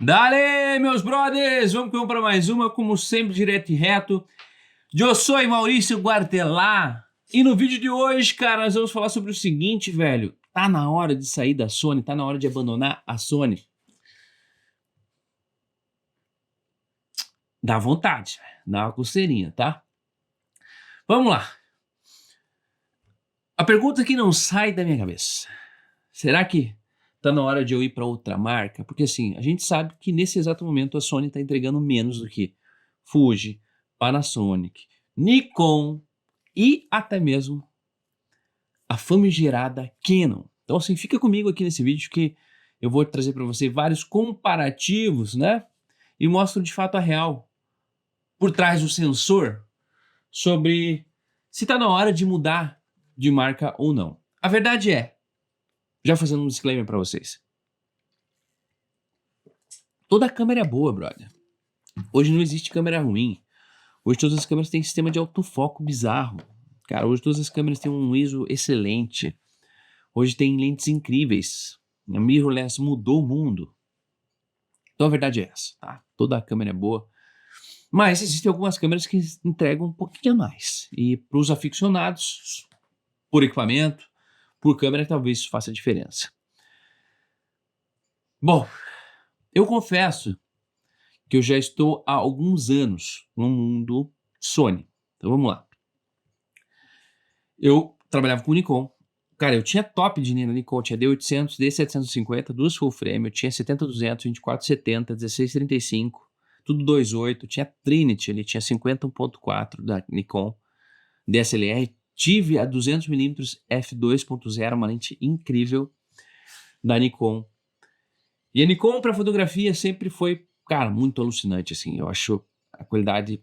Dale, meus brothers! Vamos para mais uma, como sempre, direto e reto. Eu sou Maurício Guartelá. E no vídeo de hoje, cara, nós vamos falar sobre o seguinte, velho. Tá na hora de sair da Sony, tá na hora de abandonar a Sony. Dá vontade, dá uma coceirinha, tá? Vamos lá. A pergunta que não sai da minha cabeça. Será que tá na hora de eu ir para outra marca? Porque assim, a gente sabe que nesse exato momento a Sony tá entregando menos do que Fuji, Panasonic, Nikon e até mesmo a famigerada Canon. Então assim, fica comigo aqui nesse vídeo que eu vou trazer para você vários comparativos, né? E mostro de fato a real por trás do sensor sobre se tá na hora de mudar de marca ou não. A verdade é, já fazendo um disclaimer para vocês, toda câmera é boa, brother. Hoje não existe câmera ruim. Hoje todas as câmeras têm sistema de autofoco bizarro. Cara, hoje todas as câmeras têm um ISO excelente. Hoje tem lentes incríveis. A mirrorless mudou o mundo. Então a verdade é essa, tá? Toda a câmera é boa. Mas existem algumas câmeras que entregam um pouquinho a mais. E para os aficionados, por equipamento, por câmera, talvez isso faça diferença. Bom, eu confesso que eu já estou há alguns anos no mundo Sony. Então vamos lá. Eu trabalhava com Nikon. Cara, eu tinha top de linha na Nikon, tinha D800, D750, duas full frame, eu tinha 70-200, 24-70, 16-35, tudo 2.8, tinha Trinity, ele tinha 50-1.4 da Nikon, DSLR, tive a 200mm f2.0, uma lente incrível da Nikon. E a Nikon para fotografia sempre foi, cara, muito alucinante, assim, eu acho a qualidade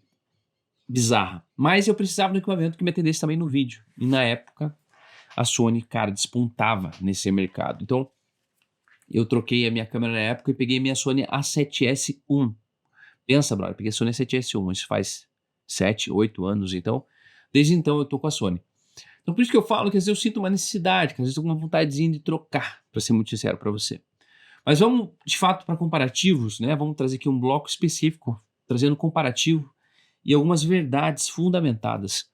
bizarra. Mas eu precisava de um equipamento que me atendesse também no vídeo. E na época, a Sony, cara, despontava nesse mercado. Então, eu troquei a minha câmera na época e peguei a minha Sony A7S1. Pensa, brother, eu peguei a Sony A7S1, isso faz 7, 8 anos, então. Desde então eu tô com a Sony. Então por isso que eu falo que às vezes eu sinto uma necessidade, que às vezes eu tô com uma vontadezinha de trocar, pra ser muito sincero pra você. Mas vamos, de fato, para comparativos, né? Vamos trazer aqui um bloco específico, trazendo comparativo e algumas verdades fundamentadas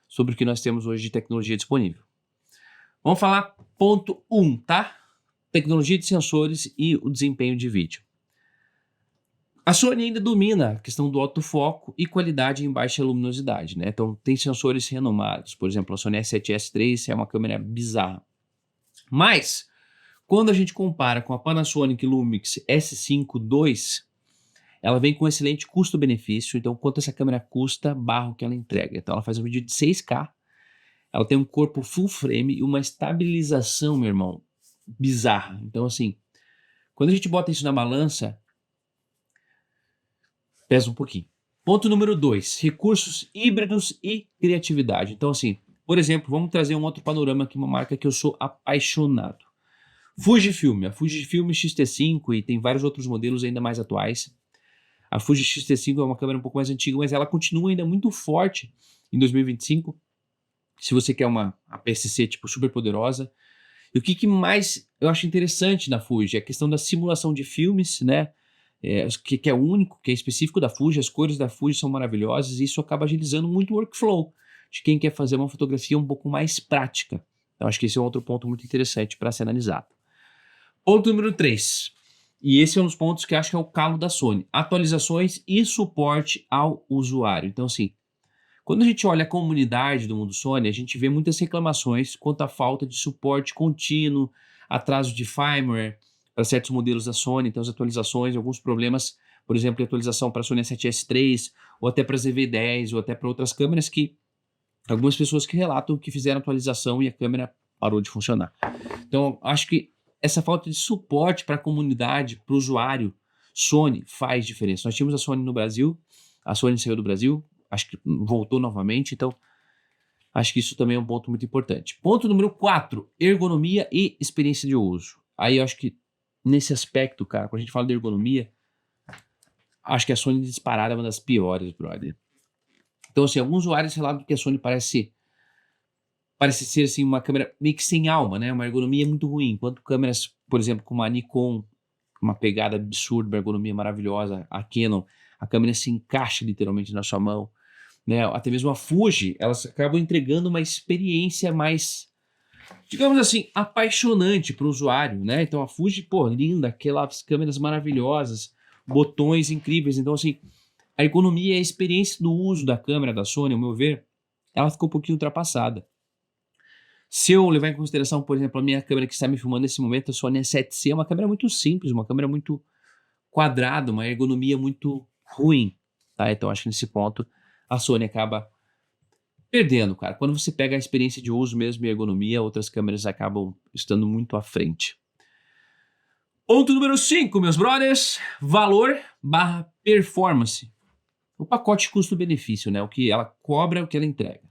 sobre o que nós temos hoje de tecnologia disponível. Vamos falar ponto 1, tá? Tecnologia de sensores e o desempenho de vídeo. A Sony ainda domina a questão do autofoco e qualidade em baixa luminosidade, né? Então tem sensores renomados, por exemplo, a Sony A7S3 é uma câmera bizarra. Mas, quando a gente compara com a Panasonic Lumix S5 II, ela vem com excelente custo-benefício, então quanto essa câmera custa, barra o que ela entrega. Então ela faz um vídeo de 6K, ela tem um corpo full frame e uma estabilização, meu irmão, bizarra. Então assim, quando a gente bota isso na balança, pesa um pouquinho. Ponto número 2, recursos híbridos e criatividade. Então assim, por exemplo, vamos trazer um outro panorama aqui, uma marca que eu sou apaixonado. Fujifilm, a Fujifilm X-T5 e tem vários outros modelos ainda mais atuais. A Fuji X-T5 é uma câmera um pouco mais antiga, mas ela continua ainda muito forte em 2025. Se você quer uma APS-C tipo super poderosa. E o que mais eu acho interessante na Fuji é a questão da simulação de filmes, né? Que é único, que é específico da Fuji. As cores da Fuji são maravilhosas e isso acaba agilizando muito o workflow de quem quer fazer uma fotografia um pouco mais prática. Então acho que esse é um outro ponto muito interessante para ser analisado. Ponto número 3. E esse é um dos pontos que eu acho que é o calo da Sony. Atualizações e suporte ao usuário. Então, assim, quando a gente olha a comunidade do mundo Sony, a gente vê muitas reclamações quanto à falta de suporte contínuo, atraso de firmware para certos modelos da Sony, então as atualizações, alguns problemas, por exemplo, de atualização para a Sony A7S3, ou até para a ZV-10, ou até para outras câmeras que algumas pessoas que relatam que fizeram atualização e a câmera parou de funcionar. Então, acho que essa falta de suporte para a comunidade, para o usuário, Sony faz diferença. Nós tínhamos a Sony no Brasil, a Sony saiu do Brasil, acho que voltou novamente, então acho que isso também é um ponto muito importante. Ponto número 4, ergonomia e experiência de uso. Aí eu acho que nesse aspecto, cara, quando a gente fala de ergonomia, acho que a Sony disparada é uma das piores, brother. Então assim, alguns usuários relatam que a Sony parece ser assim uma câmera meio que sem alma, né? Uma ergonomia muito ruim, enquanto câmeras, por exemplo, como a Nikon, uma pegada absurda, uma ergonomia maravilhosa. A Canon, a câmera se encaixa literalmente na sua mão, né? Até mesmo a Fuji, elas acabam entregando uma experiência mais, digamos assim, apaixonante para o usuário, né? Então a Fuji, pô, linda, aquelas câmeras maravilhosas, botões incríveis. Então, assim, a ergonomia e a experiência do uso da câmera da Sony, ao meu ver, ela ficou um pouquinho ultrapassada. Se eu levar em consideração, por exemplo, a minha câmera que está me filmando nesse momento, a Sony A7C, é uma câmera muito simples, uma câmera muito quadrada, uma ergonomia muito ruim, tá? Então acho que nesse ponto a Sony acaba perdendo, cara. Quando você pega a experiência de uso mesmo e ergonomia, outras câmeras acabam estando muito à frente. Ponto número 5, meus brothers, valor barra performance. O pacote custo-benefício, né? O que ela cobra, o que ela entrega.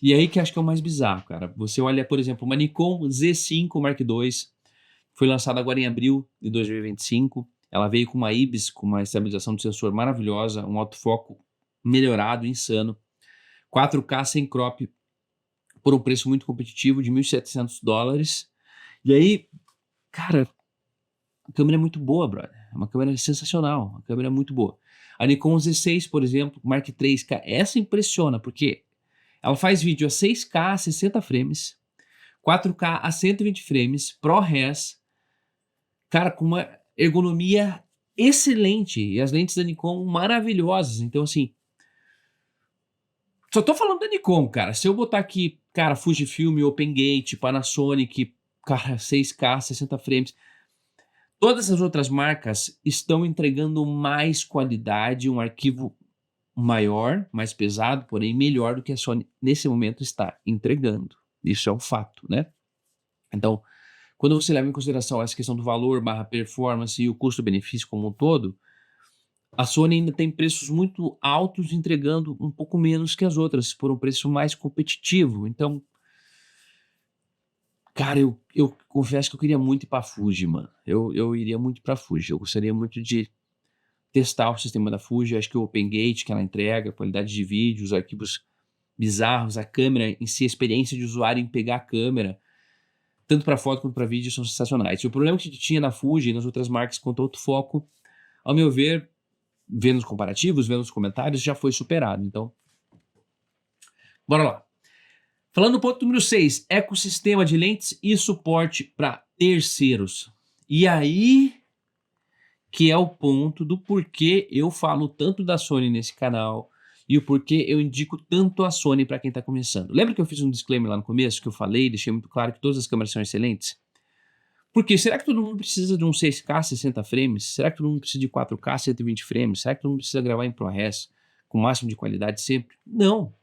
E aí que acho que é o mais bizarro, cara. Você olha, por exemplo, uma Nikon Z5 Mark II, foi lançada agora em abril de 2025. Ela veio com uma IBIS, com uma estabilização de sensor maravilhosa, um autofoco melhorado, insano. 4K sem crop, por um preço muito competitivo de $1.700. E aí, cara, a câmera é muito boa, brother. É uma câmera sensacional, uma câmera muito boa. A Nikon Z6, por exemplo, Mark III, cara, essa impressiona, porque ela faz vídeo a 6K a 60 frames, 4K a 120 frames, ProRes, cara, com uma ergonomia excelente, e as lentes da Nikon maravilhosas. Então, assim, só tô falando da Nikon, cara. Se eu botar aqui, cara, Fujifilm, OpenGate, Panasonic, cara, 6K, 60 frames, todas as outras marcas estão entregando mais qualidade, um arquivo maior, mais pesado, porém melhor do que a Sony nesse momento está entregando. Isso é um fato, né? Então, quando você leva em consideração essa questão do valor barra performance e o custo-benefício como um todo, a Sony ainda tem preços muito altos, entregando um pouco menos que as outras, por um preço mais competitivo. Então, cara, eu confesso que eu queria muito ir pra Fuji, mano. Eu iria muito pra Fuji. Eu gostaria muito de testar o sistema da Fuji. Acho que o OpenGate que ela entrega, a qualidade de vídeo, os arquivos bizarros, a câmera em si, a experiência de usuário em pegar a câmera, tanto para foto quanto para vídeo, são sensacionais. E o problema que tinha na Fuji e nas outras marcas quanto ao autofoco, ao meu ver, vendo os comparativos, vendo os comentários, já foi superado. Então, bora lá. Falando no ponto número 6, ecossistema de lentes e suporte para terceiros. E aí que é o ponto do porquê eu falo tanto da Sony nesse canal e o porquê eu indico tanto a Sony para quem está começando. Lembra que eu fiz um disclaimer lá no começo, que eu falei, deixei muito claro que todas as câmeras são excelentes? Porque será que todo mundo precisa de um 6K 60 frames? Será que todo mundo precisa de 4K 120 frames? Será que todo mundo precisa gravar em ProRes com o máximo de qualidade sempre? Não.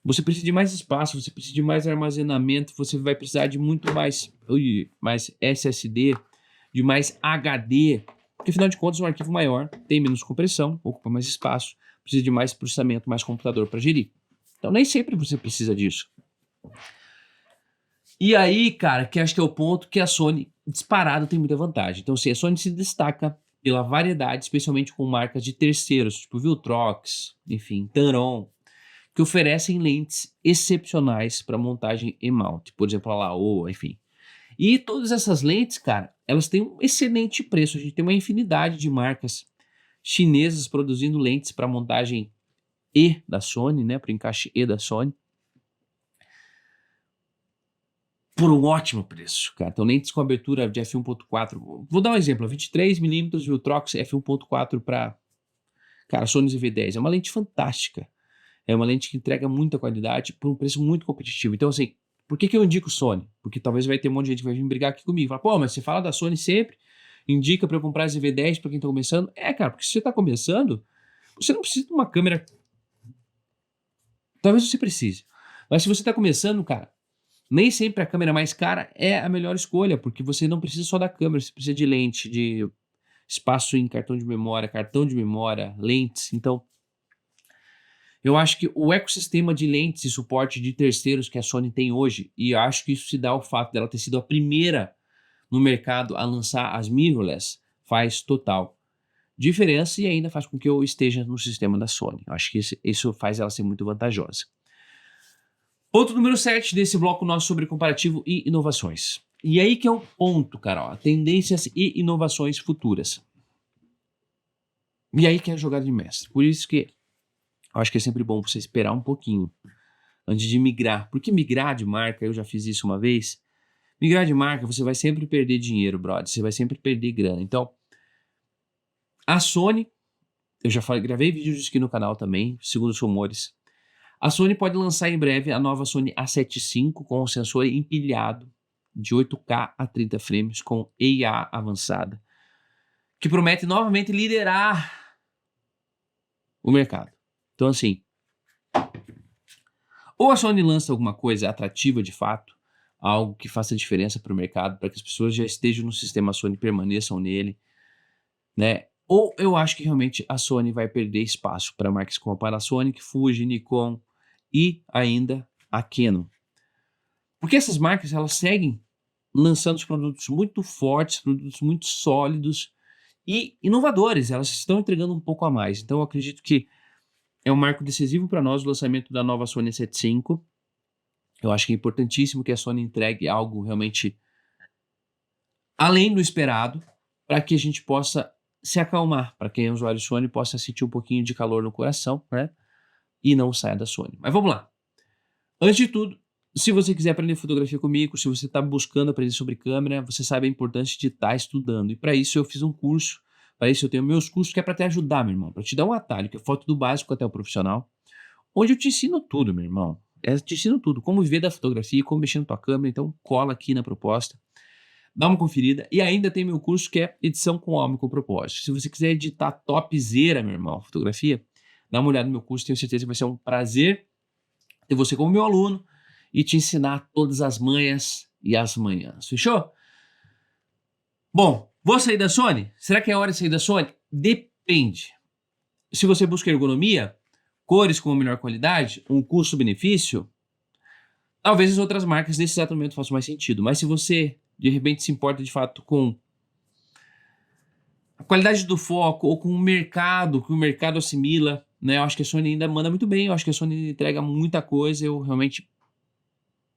Você precisa de mais espaço, você precisa de mais armazenamento, você vai precisar de muito mais SSD, de mais HD, porque afinal de contas um arquivo maior tem menos compressão, ocupa mais espaço, precisa de mais processamento, mais computador para gerir. Então nem sempre você precisa disso. E aí, cara, que acho que é o ponto que a Sony disparado tem muita vantagem. Então, assim, a Sony se destaca pela variedade, especialmente com marcas de terceiros, tipo Viltrox, enfim, Tamron, que oferecem lentes excepcionais para montagem e mount, por exemplo, a Laowa, enfim. E todas essas lentes, cara, elas têm um excelente preço. A gente tem uma infinidade de marcas chinesas produzindo lentes para montagem E da Sony, né, para encaixe E da Sony, por um ótimo preço, cara. Então, lentes com abertura de f1.4. Vou dar um exemplo, 23mm Viltrox f1.4 para, cara, Sony ZV-10. É uma lente fantástica. É uma lente que entrega muita qualidade por um preço muito competitivo. Então, assim, por que eu indico Sony? Porque talvez vai ter um monte de gente que vai vir brigar aqui comigo. Fala, pô, mas você fala da Sony sempre, indica para eu comprar ZV-10 para quem tá começando. É, cara, porque se você tá começando, você não precisa de uma câmera. Talvez você precise. Mas se você tá começando, cara, nem sempre a câmera mais cara é a melhor escolha, porque você não precisa só da câmera, você precisa de lente, de espaço em cartão de memória, lentes. Então, eu acho que o ecossistema de lentes e suporte de terceiros que a Sony tem hoje, e acho que isso se dá ao fato dela ter sido a primeira no mercado a lançar as mirrorless, faz total diferença e ainda faz com que eu esteja no sistema da Sony. Eu acho que isso faz ela ser muito vantajosa. Ponto número 7 desse bloco nosso sobre comparativo e inovações. E aí que é o ponto, cara, ó, tendências e inovações futuras. E aí que é a jogada de mestre. Por isso que eu acho que é sempre bom você esperar um pouquinho antes de migrar. Porque migrar de marca, eu já fiz isso uma vez, migrar de marca você vai sempre perder dinheiro, brother. Você vai sempre perder grana. Então, a Sony, eu já falei, gravei vídeos disso aqui no canal também, segundo os rumores. A Sony pode lançar em breve a nova Sony A7 IV com o sensor empilhado de 8K a 30 frames com IA avançada, que promete novamente liderar o mercado. Então, assim, ou a Sony lança alguma coisa atrativa de fato, algo que faça diferença para o mercado, para que as pessoas já estejam no sistema Sony, permaneçam nele, né? Ou eu acho que realmente a Sony vai perder espaço para marcas como a Panasonic, Fuji, Nikon e ainda a Canon. Porque essas marcas, elas seguem lançando os produtos muito fortes, produtos muito sólidos e inovadores. Elas estão entregando um pouco a mais. Então eu acredito que é um marco decisivo para nós o lançamento da nova Sony A7 IV. Eu acho que é importantíssimo que a Sony entregue algo realmente além do esperado, para que a gente possa se acalmar, para quem é usuário Sony possa sentir um pouquinho de calor no coração, né? E não saia da Sony. Mas vamos lá. Antes de tudo, se você quiser aprender fotografia comigo, se você está buscando aprender sobre câmera, você sabe a importância de estar estudando. E para isso eu fiz um curso, para isso eu tenho meus cursos que é para te ajudar, meu irmão, para te dar um atalho, que é foto do básico até o profissional, onde eu te ensino tudo, meu irmão. Te ensino tudo, como viver da fotografia, como mexer na tua câmera, então cola aqui na proposta. Dá uma conferida. E ainda tem meu curso que é edição com alma e com propósito. Se você quiser editar topzera, meu irmão, fotografia, dá uma olhada no meu curso. Tenho certeza que vai ser um prazer ter você como meu aluno e te ensinar todas as manhas e as manhãs. Fechou? Bom, vou sair da Sony? Será que é hora de sair da Sony? Depende. Se você busca ergonomia, cores com melhor qualidade, um custo-benefício, talvez as outras marcas nesse exato momento façam mais sentido. Mas se você de repente se importa de fato com a qualidade do foco ou com o mercado, que o mercado assimila, né? Eu acho que a Sony ainda manda muito bem, eu acho que a Sony entrega muita coisa, eu realmente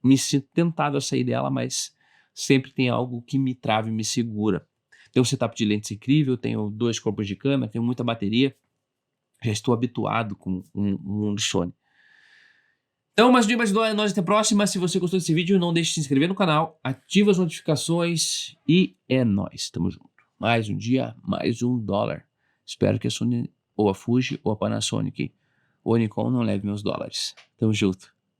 me sinto tentado a sair dela, mas sempre tem algo que me trava e me segura. Tem um setup de lentes incrível, tenho 2 corpos de câmera, tenho muita bateria, já estou habituado com um Sony. Então, mais um dia, mais dois, nós até a próxima. Se você gostou desse vídeo, não deixe de se inscrever no canal, ativa as notificações e é nóis, tamo junto. Mais um dia, mais $1. Espero que a Sony, ou a Fuji, ou a Panasonic, ou a Nikon não leve meus dólares. Tamo junto.